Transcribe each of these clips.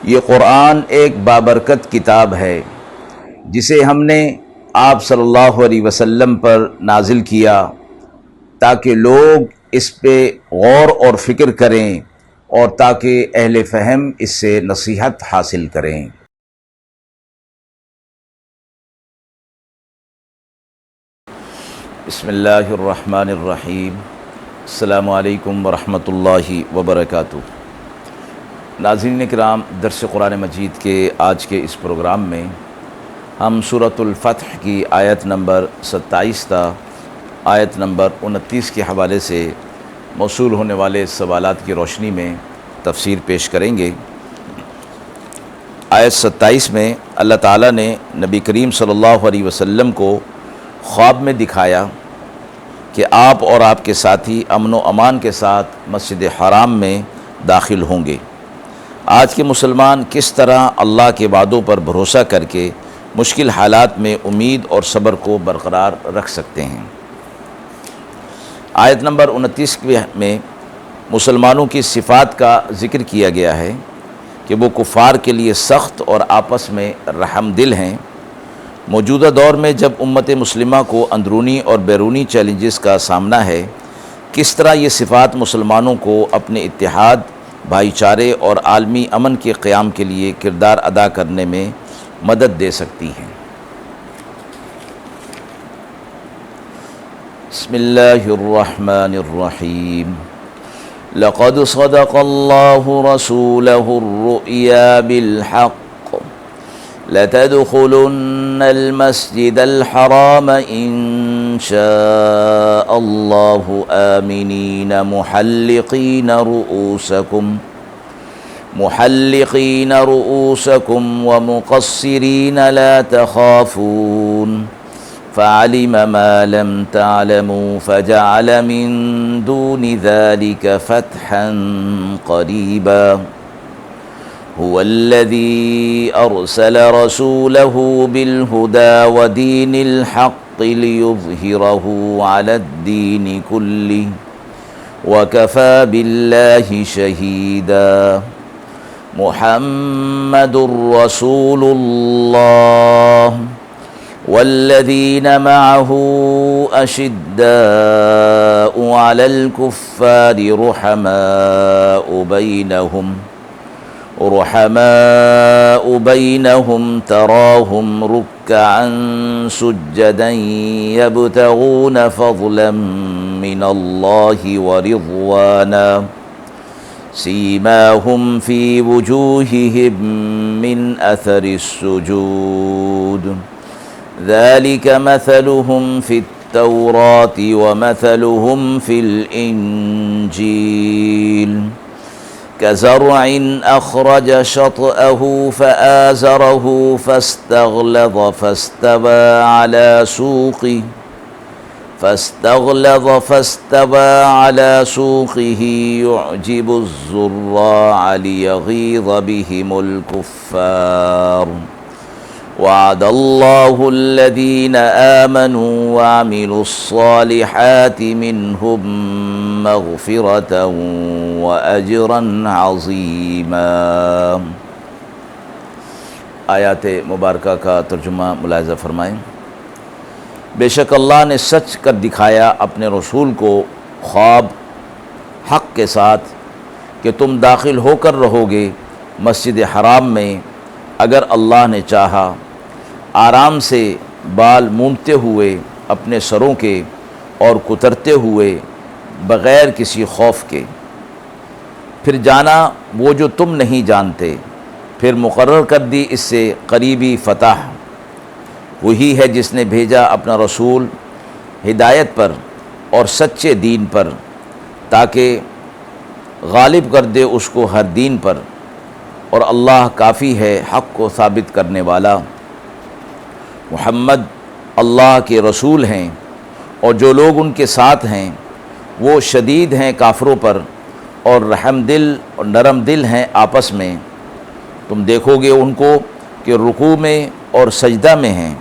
یہ قرآن ایک بابرکت کتاب ہے جسے ہم نے آپ صلی اللہ علیہ وسلم پر نازل کیا تاکہ لوگ اس پہ غور اور فکر کریں اور تاکہ اہل فہم اس سے نصیحت حاصل کریں۔ بسم اللہ الرحمن الرحیم۔ السلام علیکم ورحمۃ اللہ وبرکاتہ۔ ناظرین کرام، درس قرآن مجید کے آج کے اس پروگرام میں ہم سورۃ الفتح کی آیت نمبر 27 تا آیت نمبر 29 کے حوالے سے موصول ہونے والے سوالات کی روشنی میں تفسیر پیش کریں گے۔ آیت 27 میں اللہ تعالیٰ نے نبی کریم صلی اللہ علیہ وسلم کو خواب میں دکھایا کہ آپ اور آپ کے ساتھی امن و امان کے ساتھ مسجد حرام میں داخل ہوں گے۔ آج کے مسلمان کس طرح اللہ کے وعدوں پر بھروسہ کر کے مشکل حالات میں امید اور صبر کو برقرار رکھ سکتے ہیں۔ آیت نمبر 29 میں مسلمانوں کی صفات کا ذکر کیا گیا ہے کہ وہ کفار کے لیے سخت اور آپس میں رحم دل ہیں۔ موجودہ دور میں جب امت مسلمہ کو اندرونی اور بیرونی چیلنجز کا سامنا ہے، کس طرح یہ صفات مسلمانوں کو اپنے اتحاد، بھائی چارے اور عالمی امن کے قیام کے لیے کردار ادا کرنے میں مدد دے سکتی ہیں۔ بسم اللہ الرحمن الرحیم۔ لقد صدق اللہ رسولہ الرؤیا بالحق لتدخلن المسجد الحرام ان شاء اللہ آمنین محلقین رؤوسکم ومقصرین لا تخافون فعلم ما لم تعلموا فجعل من دون ذلك فتحا قریبا هو الذي أرسل رسوله بالهدى ودين الحق ليظهره على الدين كله وكفى بالله شهيدا محمد رسول الله والذين معه أشداء على الكفار رحماء بينهم تراهم ركعا سجدا يبتغون فضلا من الله ورضوانا سيماهم في وجوههم من أثر السجود ذلك مثلهم في التوراة ومثلهم في الإنجيل كزرع أخرج شطأه فآزره فاستغلظ فاستوى على سوقه يعجب الزراع ليغيظ بهم الكفار وعد الله الذين آمنوا وعملوا الصالحات منهم مغفرة وأجرا عظيما۔ آیات مبارکہ کا ترجمہ ملاحظہ فرمائیں۔ بے شک اللہ نے سچ کر دکھایا اپنے رسول کو خواب حق کے ساتھ کہ تم داخل ہو کر رہو گے مسجد حرام میں اگر اللہ نے چاہا، آرام سے بال مونڈتے ہوئے اپنے سروں کے اور کترتے ہوئے بغیر کسی خوف کے، پھر جانا وہ جو تم نہیں جانتے، پھر مقرر کر دی اس سے قریبی فتح۔ وہی ہے جس نے بھیجا اپنا رسول ہدایت پر اور سچے دین پر تاکہ غالب کر دے اس کو ہر دین پر، اور اللہ کافی ہے حق کو ثابت کرنے والا۔ محمد اللہ کے رسول ہیں اور جو لوگ ان کے ساتھ ہیں وہ شدید ہیں کافروں پر اور رحم دل اور نرم دل ہیں آپس میں۔ تم دیکھو گے ان کو کہ رکوع میں اور سجدہ میں ہیں،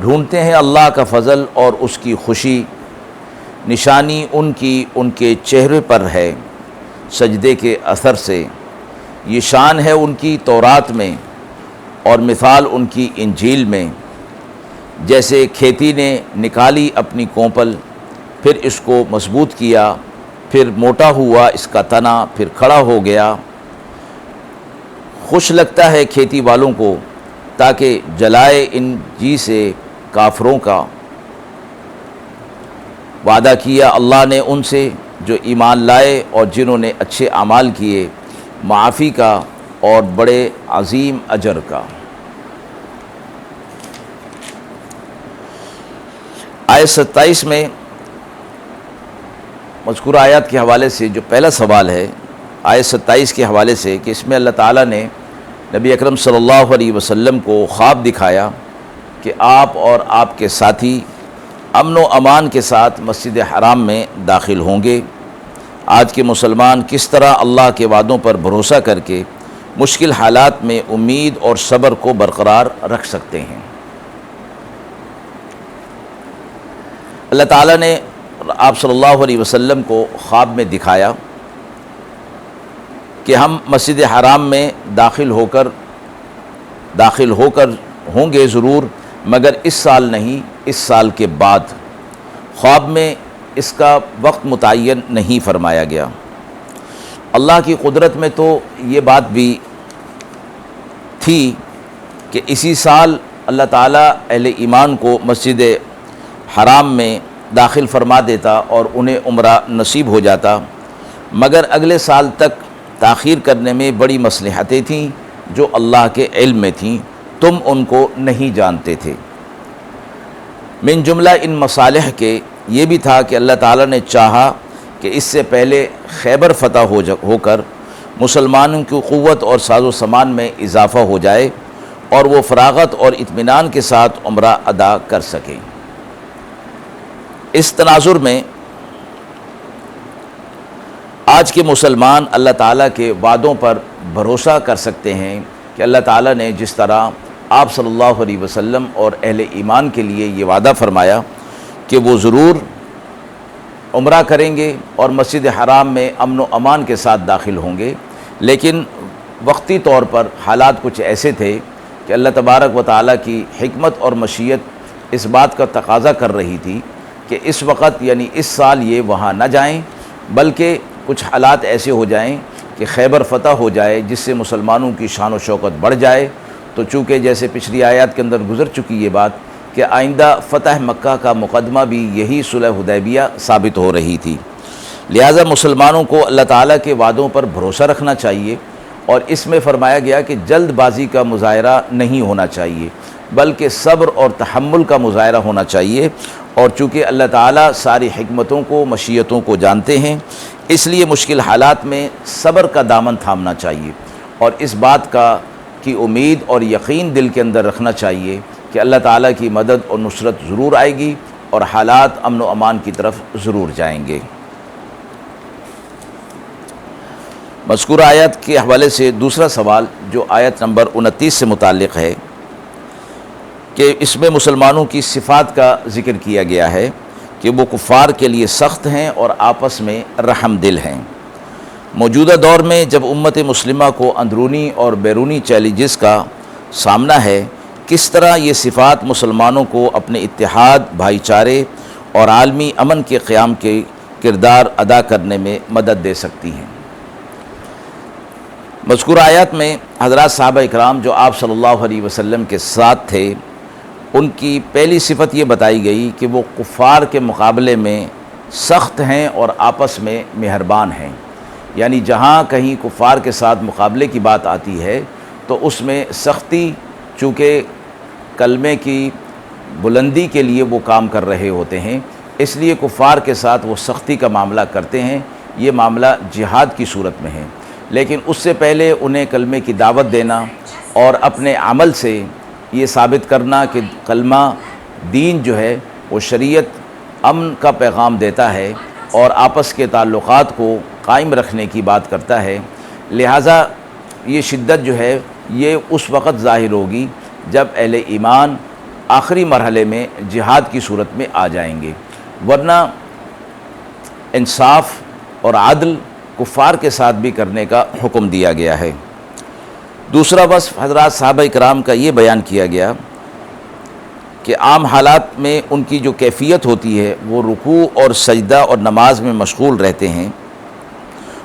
ڈھونڈتے ہیں اللہ کا فضل اور اس کی خوشی، نشانی ان کی ان کے چہرے پر ہے سجدے کے اثر سے، یہ شان ہے ان کی تورات میں اور مثال ان کی انجیل میں، جیسے کھیتی نے نکالی اپنی کونپل، پھر اس کو مضبوط کیا، پھر موٹا ہوا اس کا تنا، پھر کھڑا ہو گیا۔ خوش لگتا ہے کھیتی والوں کو تاکہ جلائے ان جی سے کافروں کا۔ وعدہ کیا اللہ نے ان سے جو ایمان لائے اور جنہوں نے اچھے اعمال کیے، معافی کا اور بڑے عظیم اجر کا۔ آیت 27 میں مذکورہ آیات کے حوالے سے جو پہلا سوال ہے آیت 27 کے حوالے سے، کہ اس میں اللہ تعالیٰ نے نبی اکرم صلی اللہ علیہ وسلم کو خواب دکھایا کہ آپ اور آپ کے ساتھی امن و امان کے ساتھ مسجد حرام میں داخل ہوں گے۔ آج کے مسلمان کس طرح اللہ کے وعدوں پر بھروسہ کر کے مشکل حالات میں امید اور صبر کو برقرار رکھ سکتے ہیں۔ اللہ تعالیٰ نے آپ صلی اللہ علیہ وسلم کو خواب میں دکھایا کہ ہم مسجد حرام میں داخل ہو کر ہوں گے ضرور، مگر اس سال نہیں، اس سال کے بعد۔ خواب میں اس کا وقت متعین نہیں فرمایا گیا۔ اللہ کی قدرت میں تو یہ بات بھی تھی کہ اسی سال اللہ تعالیٰ اہل ایمان کو مسجد حرام میں داخل فرما دیتا اور انہیں عمرہ نصیب ہو جاتا، مگر اگلے سال تک تاخیر کرنے میں بڑی مصلحتیں تھیں جو اللہ کے علم میں تھیں، تم ان کو نہیں جانتے تھے۔ من جملہ ان مصالح کے یہ بھی تھا کہ اللہ تعالیٰ نے چاہا کہ اس سے پہلے خیبر فتح ہو کر مسلمانوں کی قوت اور ساز و سامان میں اضافہ ہو جائے اور وہ فراغت اور اطمینان کے ساتھ عمرہ ادا کر سکیں۔ اس تناظر میں آج کے مسلمان اللہ تعالیٰ کے وعدوں پر بھروسہ کر سکتے ہیں کہ اللہ تعالیٰ نے جس طرح آپ صلی اللہ علیہ وسلم اور اہل ایمان کے لیے یہ وعدہ فرمایا کہ وہ ضرور عمرہ کریں گے اور مسجد حرام میں امن و امان کے ساتھ داخل ہوں گے، لیکن وقتی طور پر حالات کچھ ایسے تھے کہ اللہ تبارک و تعالیٰ کی حکمت اور مشیت اس بات کا تقاضا کر رہی تھی کہ اس وقت یعنی اس سال یہ وہاں نہ جائیں، بلکہ کچھ حالات ایسے ہو جائیں کہ خیبر فتح ہو جائے جس سے مسلمانوں کی شان و شوکت بڑھ جائے۔ تو چونکہ جیسے پچھلی آیات کے اندر گزر چکی یہ بات کہ آئندہ فتح مکہ کا مقدمہ بھی یہی صلح حدیبیہ ثابت ہو رہی تھی، لہٰذا مسلمانوں کو اللہ تعالیٰ کے وعدوں پر بھروسہ رکھنا چاہیے، اور اس میں فرمایا گیا کہ جلد بازی کا مظاہرہ نہیں ہونا چاہیے، بلکہ صبر اور تحمل کا مظاہرہ ہونا چاہیے۔ اور چونکہ اللہ تعالیٰ ساری حکمتوں کو مشیتوں کو جانتے ہیں، اس لیے مشکل حالات میں صبر کا دامن تھامنا چاہیے اور اس بات کی امید اور یقین دل کے اندر رکھنا چاہیے کہ اللہ تعالیٰ کی مدد اور نصرت ضرور آئے گی اور حالات امن و امان کی طرف ضرور جائیں گے۔ مذکورہ آیت کے حوالے سے دوسرا سوال جو آیت نمبر 29 سے متعلق ہے کہ اس میں مسلمانوں کی صفات کا ذکر کیا گیا ہے کہ وہ کفار کے لیے سخت ہیں اور آپس میں رحم دل ہیں۔ موجودہ دور میں جب امت مسلمہ کو اندرونی اور بیرونی چیلنجز کا سامنا ہے، کس طرح یہ صفات مسلمانوں کو اپنے اتحاد، بھائی چارے اور عالمی امن کے قیام کے کردار ادا کرنے میں مدد دے سکتی ہیں۔ مذکورہ آیات میں حضرات صحابہ اکرام جو آپ صلی اللہ علیہ وسلم کے ساتھ تھے، ان کی پہلی صفت یہ بتائی گئی کہ وہ کفار کے مقابلے میں سخت ہیں اور آپس میں مہربان ہیں، یعنی جہاں کہیں کفار کے ساتھ مقابلے کی بات آتی ہے تو اس میں سختی، چونکہ کلمے کی بلندی کے لیے وہ کام کر رہے ہوتے ہیں، اس لیے کفار کے ساتھ وہ سختی کا معاملہ کرتے ہیں۔ یہ معاملہ جہاد کی صورت میں ہے، لیکن اس سے پہلے انہیں کلمے کی دعوت دینا اور اپنے عمل سے یہ ثابت کرنا کہ کلمہ دین جو ہے وہ شریعت امن کا پیغام دیتا ہے اور آپس کے تعلقات کو قائم رکھنے کی بات کرتا ہے، لہٰذا یہ شدت جو ہے یہ اس وقت ظاہر ہوگی جب اہل ایمان آخری مرحلے میں جہاد کی صورت میں آ جائیں گے، ورنہ انصاف اور عدل کفار کے ساتھ بھی کرنے کا حکم دیا گیا ہے۔ دوسرا وصف حضرات صحابہ کرام کا یہ بیان کیا گیا کہ عام حالات میں ان کی جو کیفیت ہوتی ہے وہ رکوع اور سجدہ اور نماز میں مشغول رہتے ہیں،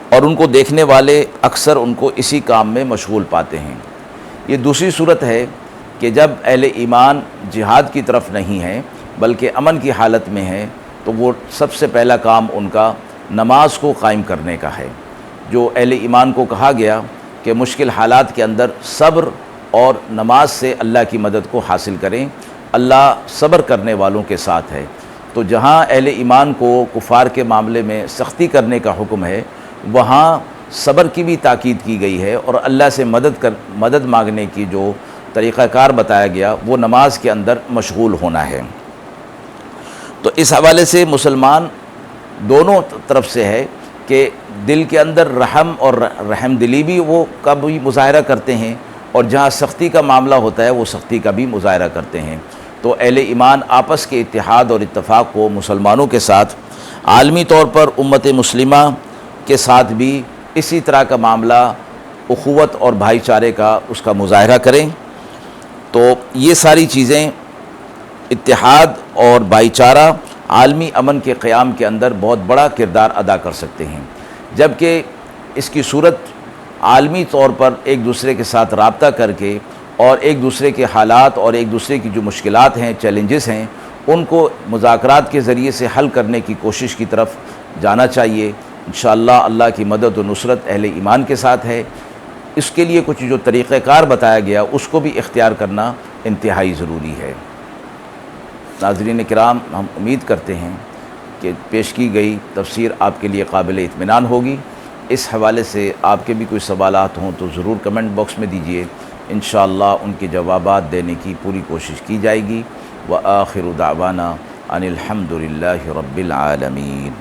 اور ان کو دیکھنے والے اکثر ان کو اسی کام میں مشغول پاتے ہیں۔ یہ دوسری صورت ہے کہ جب اہل ایمان جہاد کی طرف نہیں ہیں بلکہ امن کی حالت میں ہیں، تو وہ سب سے پہلا کام ان کا نماز کو قائم کرنے کا ہے۔ جو اہل ایمان کو کہا گیا کہ مشکل حالات کے اندر صبر اور نماز سے اللہ کی مدد کو حاصل کریں، اللہ صبر کرنے والوں کے ساتھ ہے۔ تو جہاں اہل ایمان کو کفار کے معاملے میں سختی کرنے کا حکم ہے، وہاں صبر کی بھی تاکید کی گئی ہے، اور اللہ سے مدد مانگنے کی جو طریقہ کار بتایا گیا وہ نماز کے اندر مشغول ہونا ہے۔ تو اس حوالے سے مسلمان دونوں طرف سے ہے کہ دل کے اندر رحم اور رحم دلی بھی وہ کا بھی مظاہرہ کرتے ہیں، اور جہاں سختی کا معاملہ ہوتا ہے وہ سختی کا بھی مظاہرہ کرتے ہیں۔ تو اہل ایمان آپس کے اتحاد اور اتفاق کو مسلمانوں کے ساتھ، عالمی طور پر امت مسلمہ کے ساتھ بھی اسی طرح کا معاملہ اخوت اور بھائی چارے کا اس کا مظاہرہ کریں۔ تو یہ ساری چیزیں اتحاد اور بھائی چارہ عالمی امن کے قیام کے اندر بہت بڑا کردار ادا کر سکتے ہیں، جبکہ اس کی صورت عالمی طور پر ایک دوسرے کے ساتھ رابطہ کر کے اور ایک دوسرے کے حالات اور ایک دوسرے کی جو مشکلات ہیں، چیلنجز ہیں، ان کو مذاکرات کے ذریعے سے حل کرنے کی کوشش کی طرف جانا چاہیے۔ انشاءاللہ اللہ کی مدد و نصرت اہل ایمان کے ساتھ ہے۔ اس کے لیے کچھ جو طریقہ کار بتایا گیا اس کو بھی اختیار کرنا انتہائی ضروری ہے۔ ناظرین کرام، ہم امید کرتے ہیں کہ پیش کی گئی تفسیر آپ کے لیے قابل اطمینان ہوگی۔ اس حوالے سے آپ کے بھی کوئی سوالات ہوں تو ضرور کمنٹ باکس میں دیجیے، انشاءاللہ ان کے جوابات دینے کی پوری کوشش کی جائے گی۔ وآخر دعوانا ان الحمد للہ رب العالمین۔